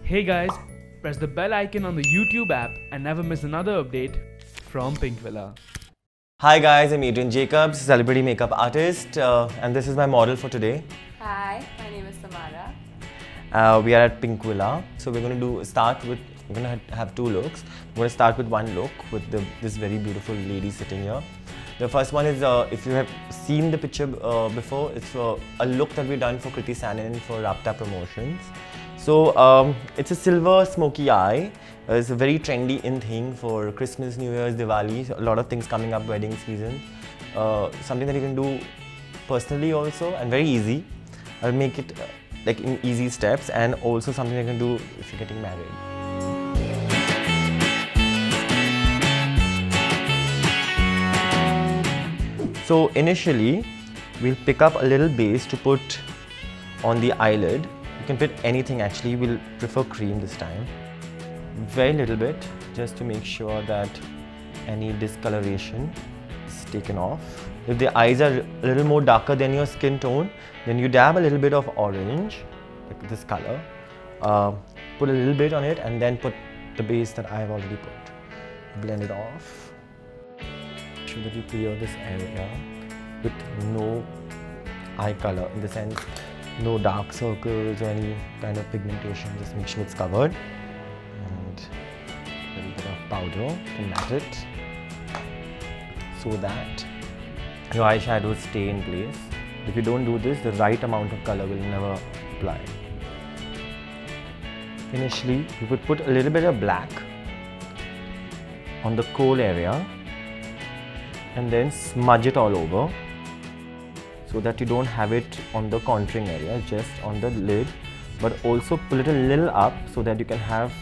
Hey guys, press the bell icon on the YouTube app and never miss another update from Pink Villa. Hi guys, I'm Adrian Jacobs, celebrity makeup artist, and this is my model for today. Hi, my name is Samara. We are at Pink Villa, so we're going to have two looks. We're going to start with one look with this very beautiful lady sitting here. The first one is, if you have seen the picture before, it's a look that we've done for Kriti Sanon for Rabtaa promotions. So it's a silver smoky eye. It's a very trendy in thing for Christmas, New Year's, Diwali. A lot of things coming up, wedding season. Something that you can do personally also, and very easy. I'll make it like in easy steps, and also something you can do if you're getting married. So initially, we'll pick up a little base to put on the eyelid. You can put anything actually, we'll prefer cream this time. Very little bit, just to make sure that any discoloration is taken off. If the eyes are a little more darker than your skin tone, then you dab a little bit of orange, like this color. Put a little bit on it and then put the base that I have already put. Blend it off. Make sure that you clear this area with no eye color, in the sense no dark circles or any kind of pigmentation. Just make sure it's covered. And a little bit of powder to matte it so that your eyeshadows stay in place. If you don't do this, the right amount of color will never apply. Initially, you would put a little bit of black on the kohl area and then smudge it all over, so that you don't have it on the contouring area, just on the lid, but also pull it a little up so that you can have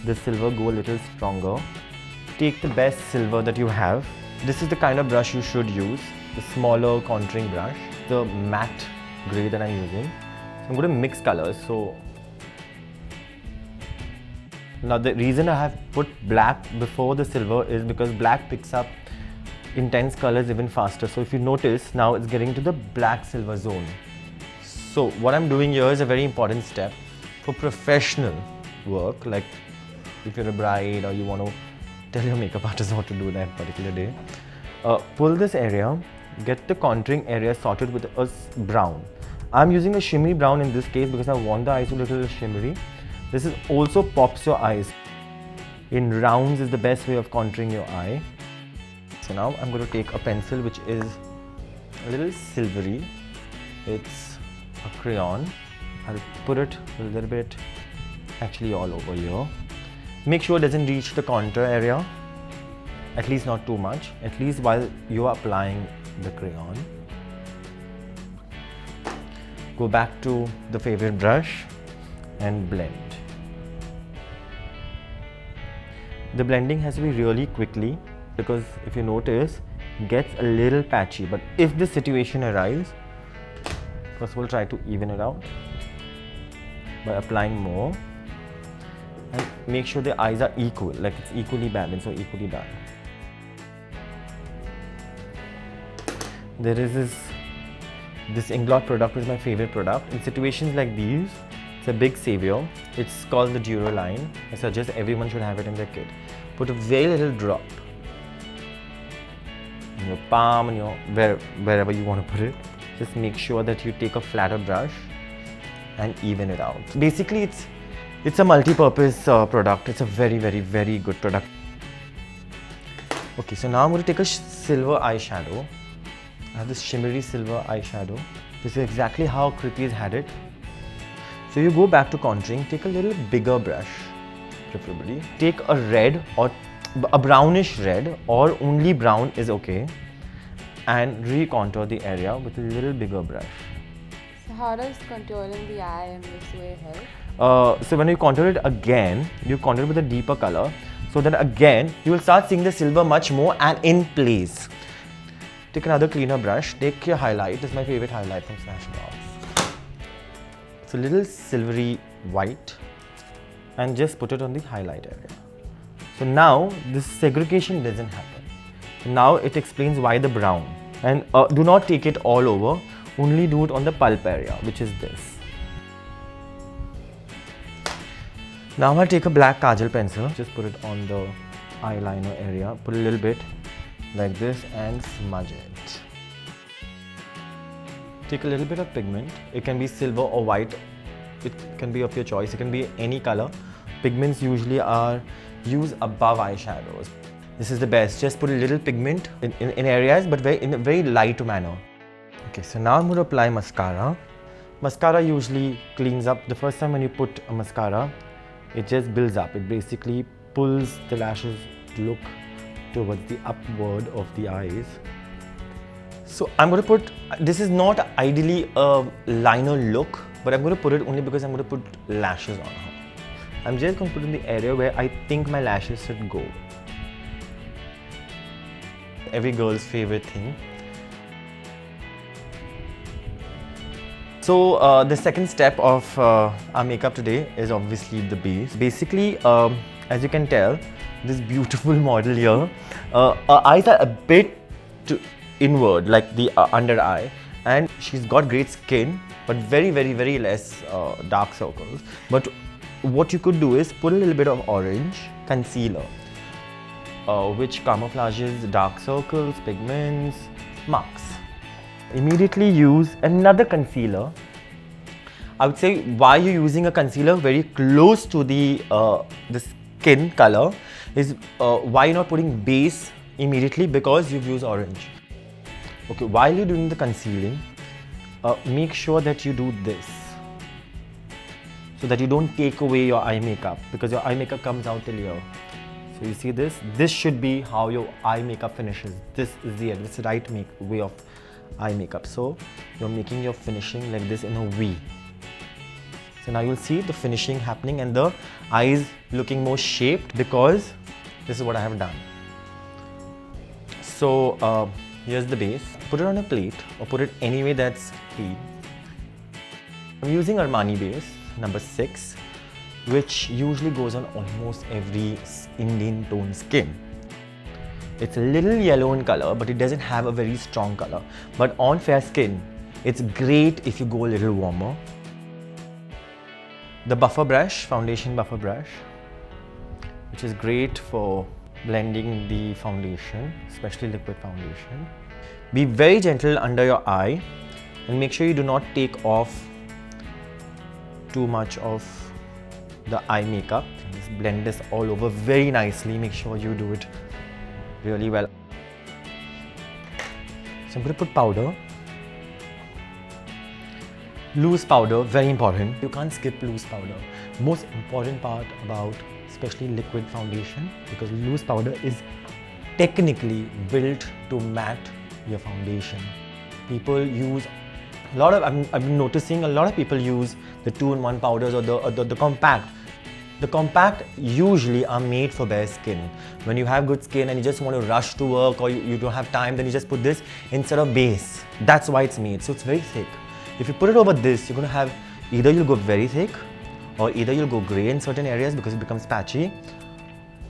the silver go a little stronger. Take the best silver that you have. This is the kind of brush you should use, the smaller contouring brush, the matte grey that I'm using. So I'm going to mix colors. So now the reason I have put black before the silver is because black picks up intense colors even faster. So if you notice, now it's getting to the black silver zone. So what I'm doing here is a very important step for professional work, like if you're a bride or you want to tell your makeup artist what to do that particular day. Pull this area, get the contouring area sorted with a brown. I'm using a shimmery brown in this case because I want the eyes a little shimmery. This is also pops your eyes. In rounds is the best way of contouring your eye. So now I'm going to take a pencil which is a little silvery. It's a crayon. I'll put it a little bit actually all over here. Make sure it doesn't reach the contour area, at least not too much, at least while you are applying the crayon. Go back to the favorite brush and blend. The blending has to be really quickly, because if you notice, it gets a little patchy. But if this situation arises, first of all, try to even it out by applying more, and make sure the eyes are equal, like it's equally balanced or equally done. There is this Inglot product, which is my favorite product. In situations like these, it's a big savior. It's called the Duro line. I suggest everyone should have it in their kit. Put a very little drop in your palm, and wherever you want to put it. Just make sure that you take a flatter brush and even it out. Basically, it's a multi-purpose product. It's a very, very, very good product. Okay, so now I'm going to take a silver eyeshadow. I have this shimmery silver eyeshadow. This is exactly how Kriti has had it. So you go back to contouring, take a little bigger brush, preferably. Take a red or a brownish red, or only brown is okay, and re-contour the area with a little bigger brush. So how does contouring the eye in this way help? So when you contour it again, you contour it with a deeper color, so that again you will start seeing the silver much more and in place. Take another cleaner brush, take your highlight. This is my favorite highlight from Smashbox. It's a little silvery white, and just put it on the highlight area. So now this segregation doesn't happen. Now it explains why the brown. And do not take it all over, only do it on the pulp area, which is this. Now I'll take a black kajal pencil, just put it on the eyeliner area, put a little bit like this and smudge it. Take a little bit of pigment. It can be silver or white. It can be of your choice. It can be any color. Pigments usually are used above eyeshadows. This is the best. Just put a little pigment in areas, but in a very light manner. Okay, so now I'm going to apply mascara. Mascara usually cleans up. The first time when you put a mascara, it just builds up. It basically pulls the lashes to look towards the upward of the eyes. So I'm going to put, this is not ideally a liner look, but I'm going to put it only because I'm going to put lashes on her. I'm just going to put in the area where I think my lashes should go. Every girl's favorite thing. So the second step of our makeup today is obviously the base. Basically, as you can tell, this beautiful model here, her eyes are a bit inward, like the under eye, and she's got great skin, but very less dark circles. But what you could do is put a little bit of orange concealer, which camouflages dark circles, pigments, marks. Immediately use another concealer. I would say why you're using a concealer very close to the skin color is why you're not putting base immediately, because you've used orange. Okay, while you're doing the concealing, make sure that you do this so that you don't take away your eye makeup, because your eye makeup comes out till here. So you see this? This should be how your eye makeup finishes. This is the end. This is the right way of eye makeup. So you're making your finishing like this in a V. So now you'll see the finishing happening and the eyes looking more shaped, because this is what I have done. So here's the base. Put it on a plate or put it anywhere that's clean. I'm using Armani base number 6, which usually goes on almost every Indian tone skin. It's a little yellow in color, but it doesn't have a very strong color. But on fair skin, it's great if you go a little warmer. The buffer brush, foundation buffer brush, which is great for blending the foundation, especially liquid foundation. Be very gentle under your eye and make sure you do not take off too much of the eye makeup. Just blend this all over very nicely. Make sure you do it really well. So I'm going to put powder. Loose powder, very important. You can't skip loose powder. Most important part about especially liquid foundation, because loose powder is technically built to matte your foundation. People use a lot of, I've been noticing a lot of people use the 2-in-1 powders or the compact. The compact usually are made for bare skin. When you have good skin and you just want to rush to work, or you don't have time, then you just put this instead of base. That's why it's made. So it's very thick. If you put it over this, you're going to have either you'll go very thick or either you'll go grey in certain areas because it becomes patchy.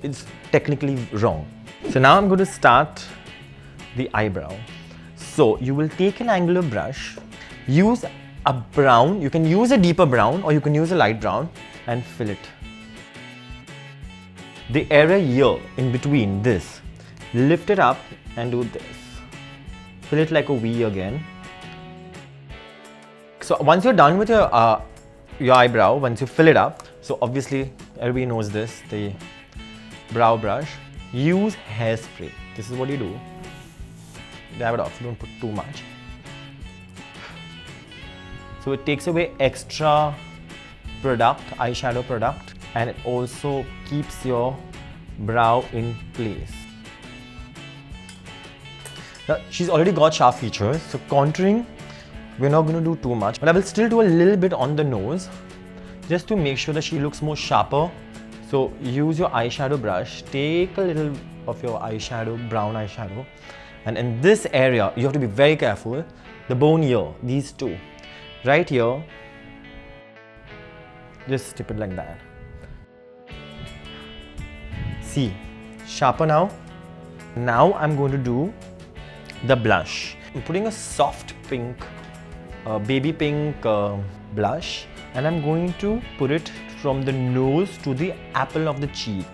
It's technically wrong. So now I'm going to start the eyebrow. So you will take an angular brush, use a brown, you can use a deeper brown or you can use a light brown, and fill it. The area here in between this, lift it up and do this. Fill it like a V again. So once you're done with your eyebrow, once you fill it up, so obviously everybody knows this, the brow brush, use hairspray. This is what you do. Dab it off, don't put too much. So it takes away extra product, eyeshadow product, and it also keeps your brow in place. Now she's already got sharp features, so contouring, we're not going to do too much, but I will still do a little bit on the nose just to make sure that she looks more sharper. So use your eyeshadow brush, take a little of your eyeshadow, brown eyeshadow, and in this area you have to be very careful. The bone here, these two, right here, just tip it like that. See, sharper now. Now I'm going to do the blush. I'm putting a soft pink, baby pink blush, and I'm going to put it from the nose to the apple of the cheek.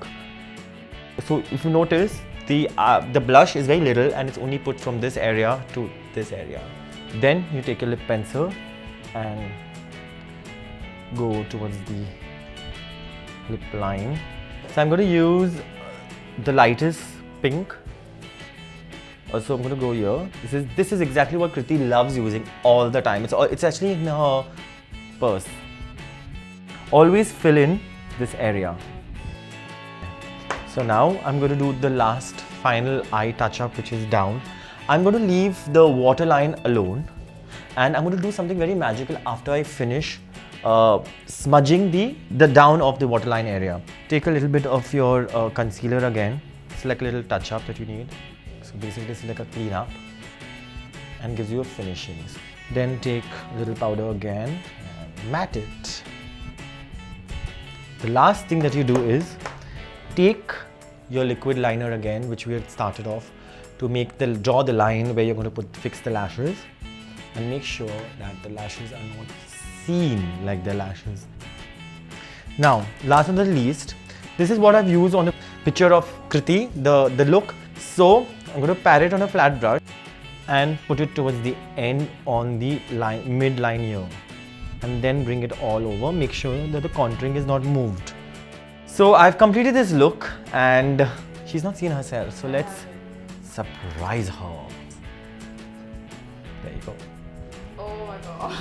So if you notice, the blush is very little and it's only put from this area to this area. Then you take a lip pencil and go towards the lip line. So I'm going to use the lightest pink. So I'm going to go here. This is exactly what Kriti loves using all the time. It's actually in her purse. Always fill in this area. So now I'm going to do the last final eye touch-up, which is down. I'm going to leave the waterline alone, and I'm going to do something very magical after I finish smudging the down of the waterline area. Take a little bit of your concealer again. It's like a little touch-up that you need. So basically it's like a clean-up and gives you a finishing. Then take a little powder again and matte it. The last thing that you do is take your liquid liner again, which we had started off, to draw the line where you're going to fix the lashes, and make sure that the lashes are not seen like the lashes. Now, last but not least, this is what I've used on the picture of Kriti, the look. So I'm going to pat it on a flat brush and put it towards the end on the line, mid-line here, and then bring it all over. Make sure that the contouring is not moved. So I've completed this look and she's not seen herself. So let's surprise her. There you go. Oh my god.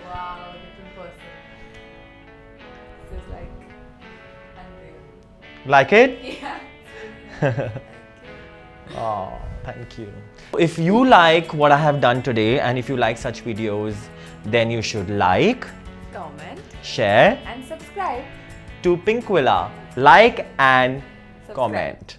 Wow, different person. This is like unreal. Like it? Yeah. Oh, thank you. If you like what I have done today, and if you like such videos, then you should like, Comment share and subscribe to Pink Villa. Like and Subscribe. comment.